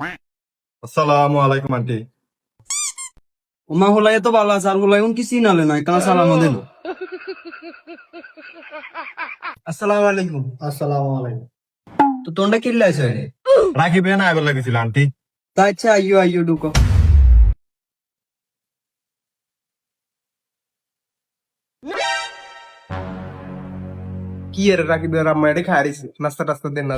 আসসালামু আলাইকুম আন্টি। উমা হলাই তো ভালো আছে, আর হলাই কি চিনালে না, কেন সালাম দিল। আসসালামু আলাইকুম। আসসালামু আলাইকুম। তো তোনটা কিল্লা আছে রাকিবে না আইবার লাগিছিল আন্টি। তা আচ্ছা, আইয়ো আইয়ো ঢুকো। কি এর রাকিবের আম্মা এটা খাই আরিস নাস্তা টাস্তা দেন না।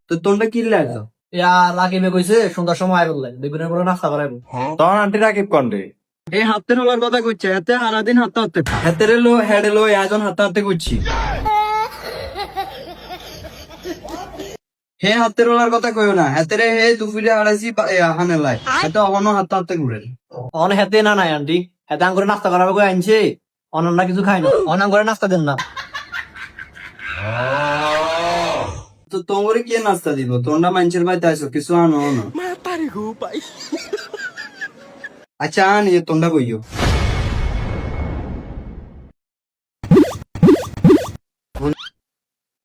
তো তোনটা কিল্লা আছে ইয়া রাকিবে কইছে সন্ধ্যার সময় আইবল লাগে বেগুনের পরে নাস্তা করাইবো। তখন আন্টি রাকিব কন্ডে এই হাতের হলার কথা কইছে, এতে আনাদিন হাতে হাতে হাতের লো হেডে লো এখন হাতে হাতে কইছি। হে হাতের হলার কথা কইও না, হাতেরে হে দুপুরে আড়াইছি হানে লাই এত অহনো হাতে হাতে ঘুরে। অন হেতে না নাই আন্টি হেতে আঙ্গুরে নাস্তা করাবো কই আনছে অনন্যা কিছু খাই না অন আঙ্গুরে নাস্তা দেন না। তো তোমরে কে নাস্তা দিব? তোমরা মানুষের বাড়িতে আইসো, কিছু আনো না। আচ্ছা আনি তোমরা কইও।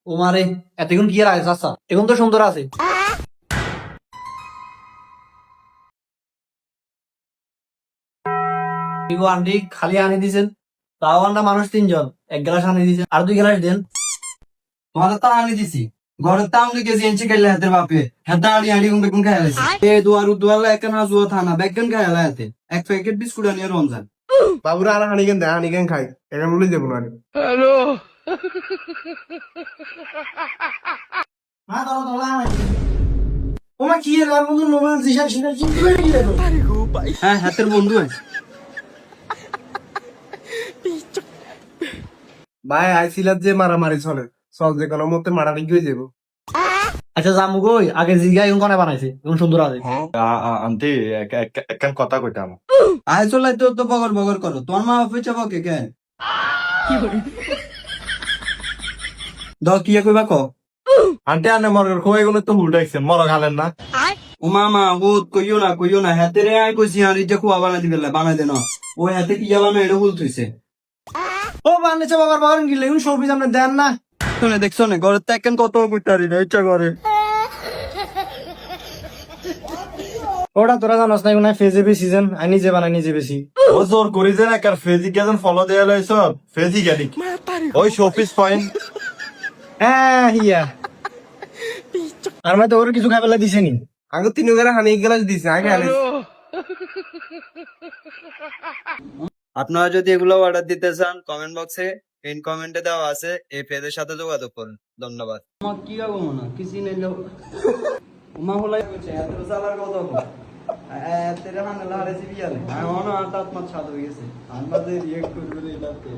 ও মারে এতক্ষণ কি আর আছে চাচা, এখন তো সুন্দর আছে। কি গো আন্টি খালি আনি দিছেন, তাও আমরা মানুষ তিনজন, এক গ্লাস আনি দিছেন আর 2 গ্লাস দেন। তোমাদের তো আনি দিছি, ঘরের তো আমি কেজি এনছি খাইলে হাতের বাপে হাতে আড়ি আড়ি গুন বেগুন খাই আলাইছি। এ দুয়ারু দুয়ারলা এক না জুয়া থানা বেগুন খাই আলাই হাতে এক প্যাকেট বিস্কুট আনিয়ে রমজান। বাবুরা আর হানিকেন দেয় হানিকেন খাই এখন বলে যাবো না। ওমা কি এর আর বন্ধু নোবেল দিশা শিনা কি করে গেল। হ্যাঁ হাতের বন্ধু আছে। ভাই আইছিলাত যে মারামারি চলে চল যে কোনো মতে মারামারি হয়ে যাবো। আচ্ছা জামু কই আগে জিগা এখন কোনে বানাইছে এখন সুন্দর আছে। আন্টি একখান কথা কইতাম। আয় চলাই তো তো বগর বগর করো, তোমার মা বাপে চাবো কে কেন দাও কি কইবা ক। আন্টি আনে মরগের খুব এগুলো তো উল্টাইছেন মরগ হালেন না। ও মামা ও কইও না হাতে রে আই কইছি আর এটা খুয়া বানাই দিবে বানাই দে না। ও হাতে কি বানাই এটা ভুল থইছে। ও বানিয়েছে বাবার বাবার গিলে এখন সবজি আপনি দেন না। শুনে দেখছো না ঘরের তো একখান কত কইতারি না ইচ্ছা করে। ওটা তোরা জানোস না এখন ফেজে সিজন আই নিজে বানাই নিজে বেশি। ও জোর করি যে না কার ফেজি কেজন ফলো দেয়া লইছ ফেজি গেলি ওই শোপিস পয়েন্ট। হ্যাঁ হিয়া আর মানে তো ওর কিছু খাই পেলা দিছে নি আগে 3 গ্লাস হানি 1 গ্লাস দিছে আগে আনিস। আপনারা যদি এগুলো অর্ডার দিতে চান কমেন্ট বক্সে পিন কমেন্টে দেওয়া আছে, এই পেজের সাথে যোগাযোগ করুন। ধন্যবাদ। আমার কি গাবো না কিছু নেই লো উমা হলাই কইছে এত সালার কথা বল তেরে হান লারে সিবিয়ালে আমার না আত্মা আত্মা ছাদ হয়ে গেছে আমাদের রিয়েক্ট করবে এটাতে।